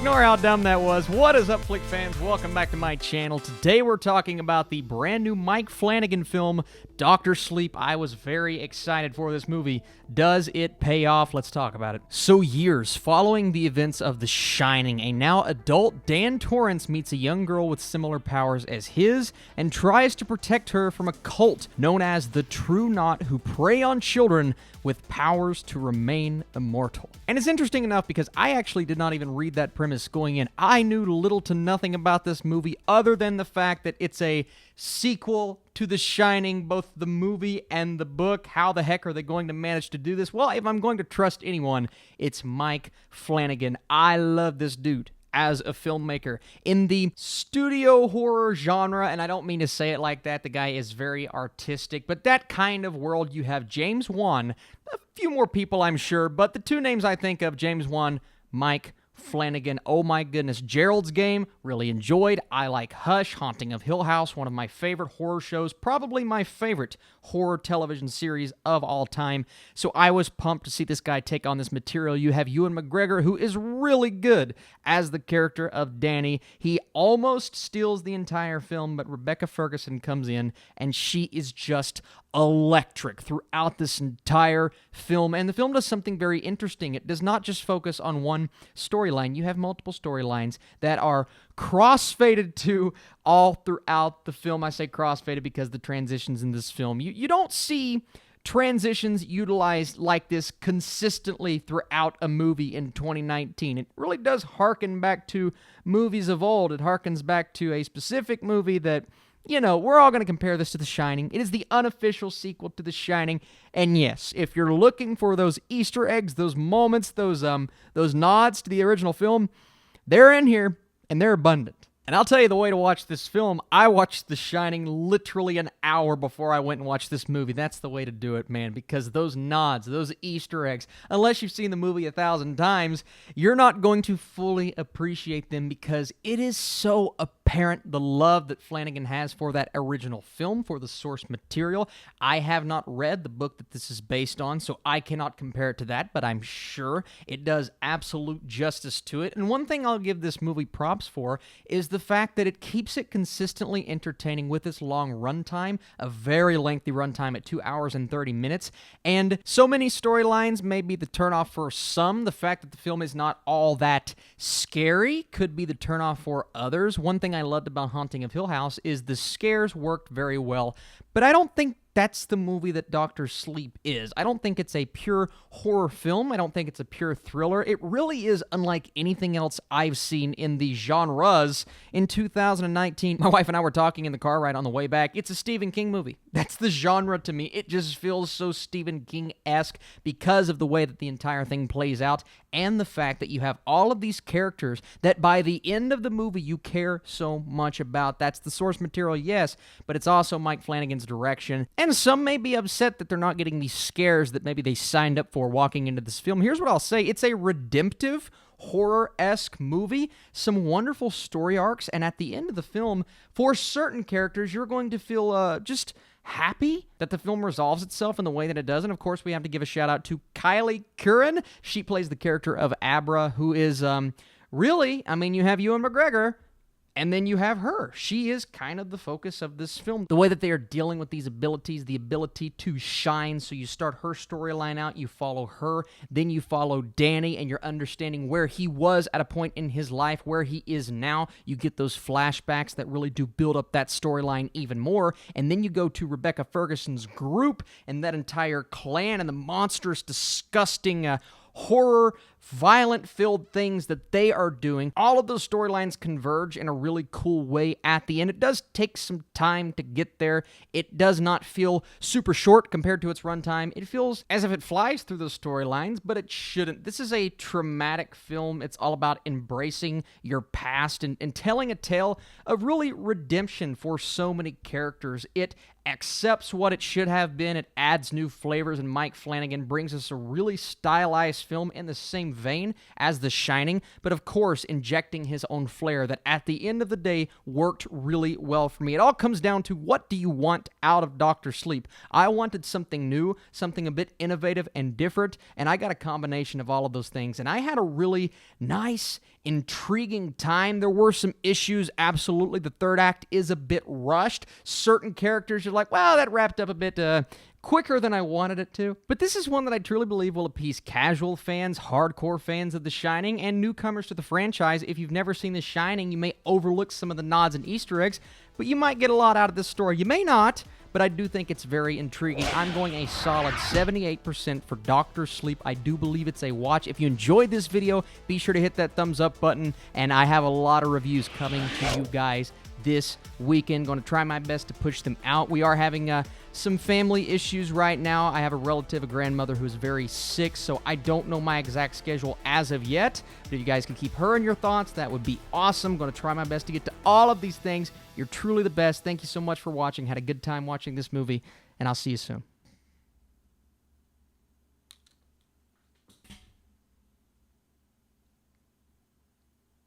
ignore how dumb that was. What is up, Flick fans? Welcome back to my channel. Today we're talking about the brand new Mike Flanagan film, Dr. Sleep. I was very excited for this movie. Does it pay off? Let's talk about it. So years following the events of The Shining, a now adult Dan Torrance meets a young girl with similar powers as his and tries to protect her from a cult known as the True Knot, who prey on children with powers to remain immortal. And it's interesting enough because I actually did not even read that premise going in. I knew little to nothing about this movie other than the fact that it's a sequel to The Shining, both the movie and the book. How the heck are they going to manage to do this? Well, if I'm going to trust anyone, it's Mike Flanagan. I love this dude as a filmmaker. In the studio horror genre, and I don't mean to say it like that, the guy is very artistic, but that kind of world, you have James Wan, a few more people I'm sure, but the two names I think of, James Wan, Mike Flanagan. Oh my goodness. Gerald's Game, really enjoyed. I like Hush, Haunting of Hill House, one of my favorite horror shows, probably my favorite horror television series of all time. So I was pumped to see this guy take on this material. You have Ewan McGregor, who is really good as the character of Danny. He almost steals the entire film, but Rebecca Ferguson comes in, and she is just electric throughout this entire film. And the film does something very interesting. It does not just focus on one storyline. You have multiple storylines that are cross-faded to all throughout the film. I say cross-faded because the transitions in this film, you don't see transitions utilized like this consistently throughout a movie in 2019. It really does harken back to movies of old. It harkens back to a specific movie that, you know, we're all going to compare this to The Shining. It is the unofficial sequel to The Shining. And yes, if you're looking for those Easter eggs, those moments, those nods to the original film, they're in here and they're abundant. And I'll tell you the way to watch this film. I watched The Shining literally an hour before I went and watched this movie. That's the way to do it, man, because those nods, those Easter eggs, unless you've seen the movie 1,000 times, you're not going to fully appreciate them because it is so apparent, the love that Flanagan has for that original film, for the source material. I have not read the book that this is based on, so I cannot compare it to that, but I'm sure it does absolute justice to it. And one thing I'll give this movie props for is the fact that it keeps it consistently entertaining with its long runtime, a very lengthy runtime at 2 hours and 30 minutes, and so many storylines may be the turnoff for some. The fact that the film is not all that scary could be the turnoff for others. One thing I loved about Haunting of Hill House is the scares worked very well, but I don't think that's the movie that Dr. Sleep is. I don't think it's a pure horror film. I don't think it's a pure thriller. It really is unlike anything else I've seen in the genres in 2019. My wife and I were talking in the car ride on the way back. It's a Stephen King movie. That's the genre to me. It just feels so Stephen King-esque because of the way that the entire thing plays out and the fact that you have all of these characters that by the end of the movie you care so much about. That's the source material, yes, but it's also Mike Flanagan's direction. And some may be upset that they're not getting these scares that maybe they signed up for walking into this film. Here's what I'll say. It's a redemptive, horror-esque movie, some wonderful story arcs, and at the end of the film, for certain characters, you're going to feel just happy that the film resolves itself in the way that it does. And of course, we have to give a shout-out to Kylie Curran. She plays the character of Abra, who is really, I mean, you have Ewan McGregor, and then you have her. She is kind of the focus of this film. The way that they are dealing with these abilities, the ability to shine. So you start her storyline out, you follow her, then you follow Danny, and you're understanding where he was at a point in his life, where he is now. You get those flashbacks that really do build up that storyline even more. And then you go to Rebecca Ferguson's group and that entire clan and the monstrous, disgusting, horror, violent-filled things that they are doing. All of those storylines converge in a really cool way at the end. It does take some time to get there. It does not feel super short compared to its runtime. It feels as if it flies through those storylines, but it shouldn't. This is a traumatic film. It's all about embracing your past and telling a tale of really redemption for so many characters. It accepts what it should have been. It adds new flavors, and Mike Flanagan brings us a really stylized film in the same same vein as The Shining, but of course injecting his own flair that at the end of the day worked really well for me. It all comes down to, what do you want out of Dr. Sleep? I wanted something new, something a bit innovative and different, and I got a combination of all of those things, and I had a really nice, intriguing time. There were some issues, absolutely. The third act is a bit rushed. Certain characters, you're like, well, that wrapped up a bit quicker than I wanted it to. But this is one that I truly believe will appease casual fans, hardcore fans of The Shining, and newcomers to the franchise. If you've never seen The Shining, you may overlook some of the nods and Easter eggs, but you might get a lot out of this story. You may not, but I do think it's very intriguing. I'm going a solid 78% for Dr. Sleep. I do believe it's a watch. If you enjoyed this video, be sure to hit that thumbs up button, and I have a lot of reviews coming to you guys this weekend. Going to try my best to push them out. We are having some family issues right now. I have a relative, a grandmother, who is very sick, so I don't know my exact schedule as of yet. But if you guys can keep her in your thoughts, that would be awesome. Going to try my best to get to all of these things. You're truly the best. Thank you so much for watching. Had a good time watching this movie, and I'll see you soon.